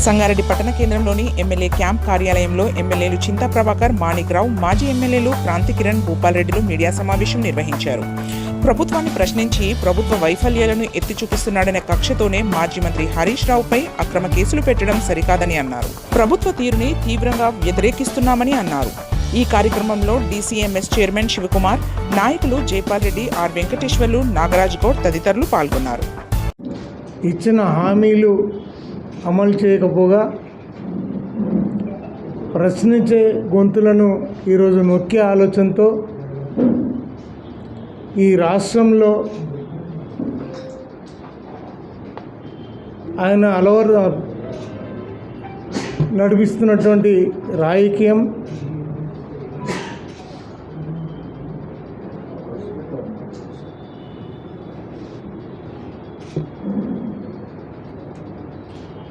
సంగారెడ్డి పట్టణ కేంద్రంలోని MLA camp కార్యాలయంలో ఎమ్మెల్యేలు చింతా ప్రభాకర్, మాణిక్రావు, మాజీ ఎమ్మెల్యేలు క్రాంతి కిరణ్, భూపాల్ రెడ్డిలు మీడియా సమావేశం నిర్వహించారు. ప్రభుత్వాన్ని ప్రశ్నించి ప్రభుత్వ వైఫల్యాలను ఎత్తి చూపిస్తున్నాడనే కక్షతోనే మాజీ మంత్రి హరీష్ రావుపై అక్రమ కేసులు పెట్టడం సరికాదని అన్నారు. ప్రభుత్వ తీరుని తీవ్రంగా వ్యతిరేకిస్తున్నామని అన్నారు. ఈ కార్యక్రమంలో డీసీఎంఎస్ చైర్మన్ శివకుమార్, నాయకులు జైపాల్ రెడ్డి, ఆర్ వెంకటేశ్వర్లు, నాగరాజ్ గౌడ్ తదితరులు పాల్గొన్నారు. ఇచ్చిన హామీలు అమలు చేయకపోగా ప్రశ్నించే గొంతులను ఈరోజు నొక్కే ఆలోచనతో ఈ రాష్ట్రంలో ఆయన నడిపిస్తున్నటువంటి రాజకీయం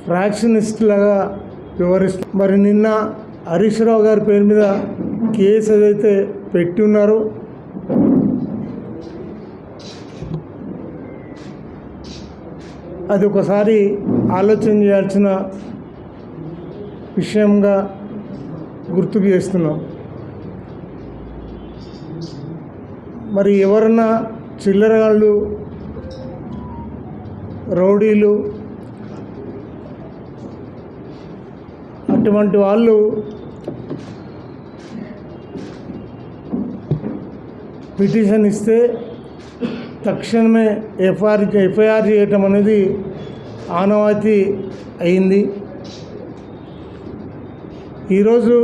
ఫ్రాక్షనిస్ట్లాగా వ్యవహరిస్తుంది. మరి నిన్న హరీష్ రావు గారి పేరు మీద కేసు ఏదైతే పెట్టి ఉన్నారో అది ఒకసారి ఆలోచన చేయాల్సిన విషయంగా గుర్తుకు చేస్తున్నాం. మరి ఎవరన్నా చిల్లరగాళ్ళు, రౌడీలు అటువంటి వాళ్ళు పిటిషన్ ఇస్తే తక్షణమే ఎఫ్ఐఆర్ చేయటం అనేది ఆనవాయితీ అయింది. ఈరోజు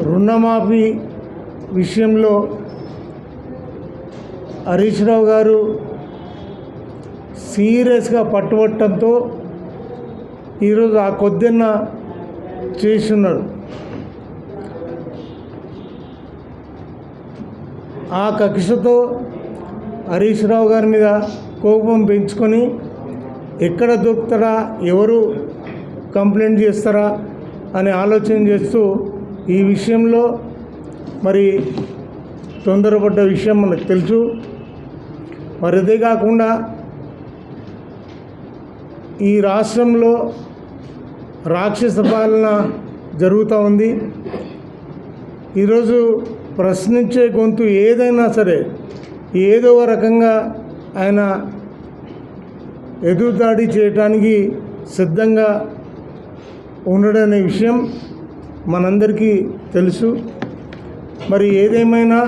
రుణమాఫీ విషయంలో హరీష్ రావు గారు సీరియస్గా పట్టుబట్టడంతో ఈరోజు ఆ కొద్దిన్న చేస్తున్నారు. ఆ కక్షతో హరీష్ రావు గారి మీద కోపం పెంచుకొని ఎక్కడ దొరుకుతారా, ఎవరు కంప్లైంట్ చేస్తారా అని ఆలోచన చేస్తూ ఈ విషయంలో మరి తొందరపడ్డ విషయం మనకు తెలుసు. మరి అదే కాకుండా ఈ రాష్ట్రంలో రాక్షస పాలన జరుగుతూ ఉంది. ఈరోజు ప్రశ్నించే గొంతు ఏదైనా సరే ఏదో రకంగా ఆయన ఎదురుదాడి చేయడానికి సిద్ధంగా ఉండడనే విషయం మనందరికీ తెలుసు. మరి ఏదేమైనా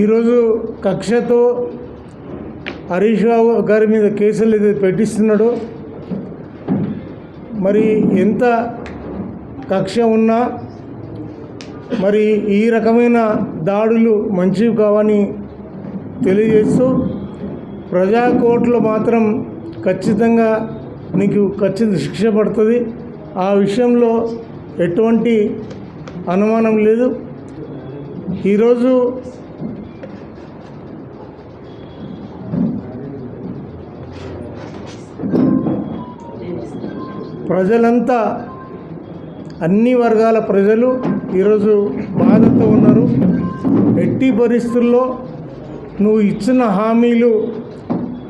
ఈరోజు కక్షతో హరీష్ రావు గారి మీద కేసులు ఏదైతే పెట్టిస్తున్నాడో, మరి ఎంత కక్ష ఉన్నా మరి ఈ రకమైన దాడులు మంచివి కావని తెలియజేస్తూ, ప్రజా కోర్టులో మాత్రం ఖచ్చితంగా నీకు ఖచ్చితంగా శిక్ష పడుతుంది. ఆ విషయంలో ఎటువంటి అనుమానం లేదు. ఈరోజు ప్రజలంతా, అన్ని వర్గాల ప్రజలు ఈరోజు బాధతో ఉన్నారు. ఎట్టి పరిస్థితుల్లో నువ్వు ఇచ్చిన హామీలు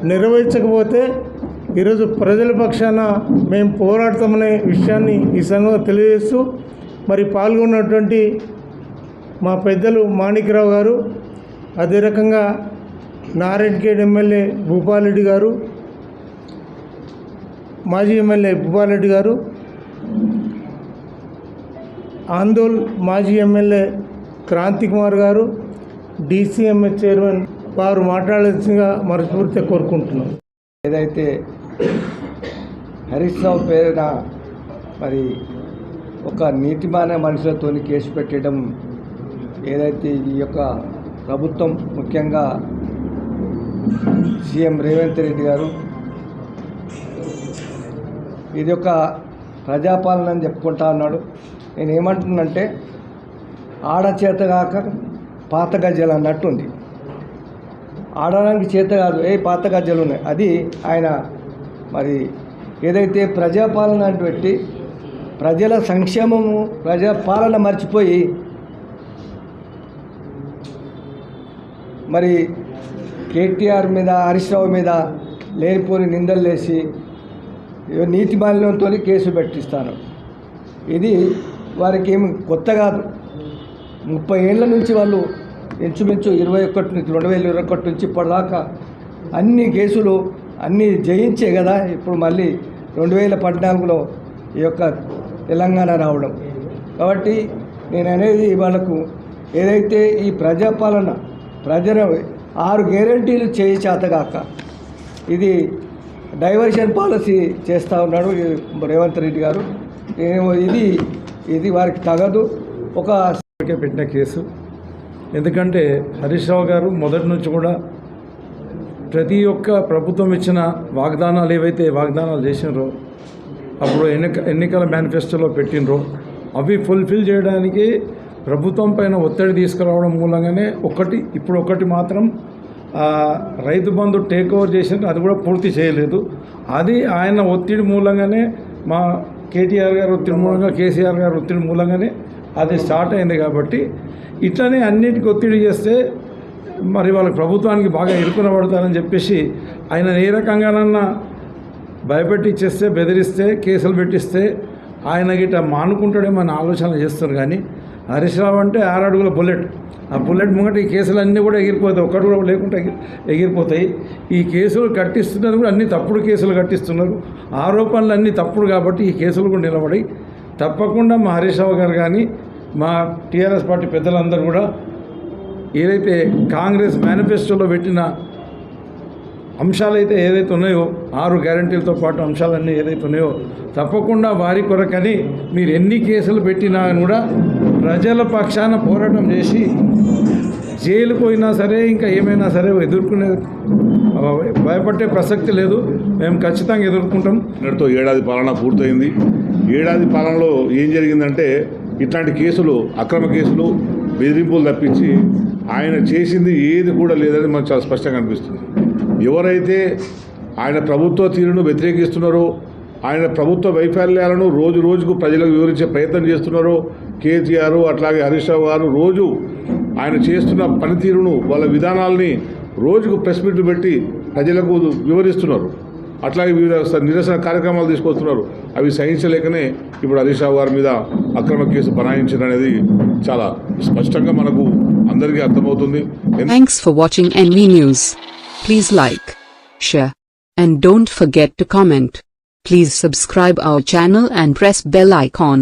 నెరవేర్చకపోతే ఈరోజు ప్రజల పక్షాన మేము పోరాడతామనే విషయాన్ని ఈ సంఘంగా తెలియజేస్తూ, మరి పాల్గొన్నటువంటి మా పెద్దలు మాణిక్రావు గారు, అదే రకంగా నారాయణఖేడ్ ఎమ్మెల్యే భూపాల్ రెడ్డి గారు, మాజీ ఎమ్మెల్యే భూపాల్ రెడ్డి గారు, ఆందోళ్ మాజీ ఎమ్మెల్యే క్రాంతి కుమార్ గారు, డీసీఎంఎస్ చైర్మన్ వారు మాట్లాడాల్సిందిగా మనస్ఫూర్తిగా కోరుకుంటున్నాం. ఏదైతే హరీష్ రావు పేరున మరి ఒక నీతిమాన మనుషులతో కేసు పెట్టడం, ఏదైతే ఈ యొక్క ప్రభుత్వం ముఖ్యంగా సీఎం రేవంత్ రెడ్డి గారు ఇది ఒక ప్రజాపాలన అని చెప్పుకుంటా ఉన్నాడు. నేను ఏమంటున్నంటే ఆడ చేతగాక పాత గజ్జలు అన్నట్టుంది. ఆడడానికి చేత కాదు, పాత గజ్జలు ఉన్నాయి. అది ఆయన మరి ఏదైతే ప్రజాపాలన పెట్టి ప్రజల సంక్షేమము ప్రజాపాలన మర్చిపోయి మరి కేటీఆర్ మీద హరీష్ రావు మీద లేనిపోని నిందలు వేసి నీతి మాలిన్యంతో కేసు పెట్టిస్తాను. ఇది వారికి ఏమి కొత్త కాదు. 30 ఏళ్ల నుంచి వాళ్ళు ఇంచుమించు 2021 నుంచి ఇప్పటిదాకా అన్ని కేసులు అన్నీ జయించే కదా ఇప్పుడు మళ్ళీ 2014లో ఈ యొక్క తెలంగాణ రావడం. కాబట్టి నేను అనేది వాళ్ళకు ఏదైతే ఈ ప్రజాపాలన ప్రజల 6 గ్యారెంటీలు చేయి చేతగాక ఇది డైవర్షన్ పాలసీ చేస్తూ ఉన్నాడు రేవంత్ రెడ్డి గారు. ఇది వారికి తగదు. ఒక పెట్టిన కేసు, ఎందుకంటే హరీష్ రావు గారు మొదటి నుంచి కూడా ప్రతి ఒక్క ప్రభుత్వం ఇచ్చిన వాగ్దానాలు ఏవైతే వాగ్దానాలు చేసినారో అప్పుడు ఎన్నికల మేనిఫెస్టోలో పెట్టినరో అవి ఫుల్ఫిల్ చేయడానికి ప్రభుత్వం పైన ఒత్తిడి తీసుకురావడం మూలంగానే ఒకటి మాత్రం రైతు బంధు టేక్ ఓవర్ చేసిన అది కూడా పూర్తి చేయలేదు. అది ఆయన ఒత్తిడి మూలంగానే మా కేటీఆర్ గారు ఒత్తిడి మూలంగా కేసీఆర్ గారు ఒత్తిడి మూలంగానే అది స్టార్ట్ అయింది. కాబట్టి ఇట్లనే అన్నిటికీ ఒత్తిడి చేస్తే మరి వాళ్ళ ప్రభుత్వానికి బాగా ఇరుకున పడతారని చెప్పేసి ఆయన ఏ రకంగానన్నా భయపెట్టిచ్చేస్తే బెదిరిస్తే కేసులు పెట్టిస్తే ఆయన గిట్ట మానుకుంటాడేమో అని ఆలోచన చేస్తారు. కానీ హరీష్ రావు అంటే 6 అడుగుల బుల్లెట్. ఆ బుల్లెట్ ముంగట ఈ కేసులన్నీ కూడా ఎగిరిపోతాయి, ఒక్కటి కూడా లేకుండా ఎగిరిపోతాయి. ఈ కేసులు కట్టిస్తున్నది కూడా అన్ని తప్పుడు కేసులు కట్టిస్తున్నారు, ఆరోపణలు అన్నీ తప్పుడు. కాబట్టి ఈ కేసులు కూడా నిలబడి తప్పకుండా మా హరీష్ రావు గారు కానీ మా టీఆర్ఎస్ పార్టీ పెద్దలందరూ కూడా ఏదైతే కాంగ్రెస్ మేనిఫెస్టోలో పెట్టిన అంశాలైతే ఏదైతే ఉన్నాయో 6 గ్యారెంటీలతో పాటు అంశాలన్నీ ఏదైతే ఉన్నాయో తప్పకుండా వారి కొరకని మీరు ఎన్ని కేసులు పెట్టినా కూడా ప్రజల పక్షాన పోరాటం చేసి జైలు పోయినా సరే ఇంకా ఏమైనా సరే ఎదుర్కొనే భయపడే ప్రసక్తి లేదు. మేము ఖచ్చితంగా ఎదుర్కొంటాం. నిన్నటితో ఏడాది పాలన పూర్తయింది. ఏడాది పాలనలో ఏం జరిగిందంటే ఇట్లాంటి కేసులు, అక్రమ కేసులు, బెదిరింపులు తప్పించి ఆయన చేసింది ఏది కూడా లేదని మనకు చాలా స్పష్టంగా అనిపిస్తుంది. ఎవరైతే ఆయన ప్రభుత్వ తీరును వ్యతిరేకిస్తున్నారో, ఆయన ప్రభుత్వ వైఫల్యాలను రోజు రోజుకు ప్రజలకు వివరించే ప్రయత్నం చేస్తున్నారో, కేసీఆర్ అట్లాగే హరీష్ రావు గారు రోజు ఆయన చేస్తున్న పనితీరును, వాళ్ళ విధానాల్ని రోజుకు ప్రెస్ మీట్లు పెట్టి ప్రజలకు వివరిస్తున్నారు. అట్లాగే వివిధ నిరసన కార్యక్రమాలు తీసుకొస్తున్నారు. అవి సహించలేకనే ఇప్పుడు హరీష్ రావు గారి మీద అక్రమ కేసు బనాయించడం అనేది చాలా స్పష్టంగా మనకు అందరికీ అర్థమవుతుంది. Thanks for watching NV News. Please like, share, and don't forget to comment. Please subscribe our channel and press bell icon.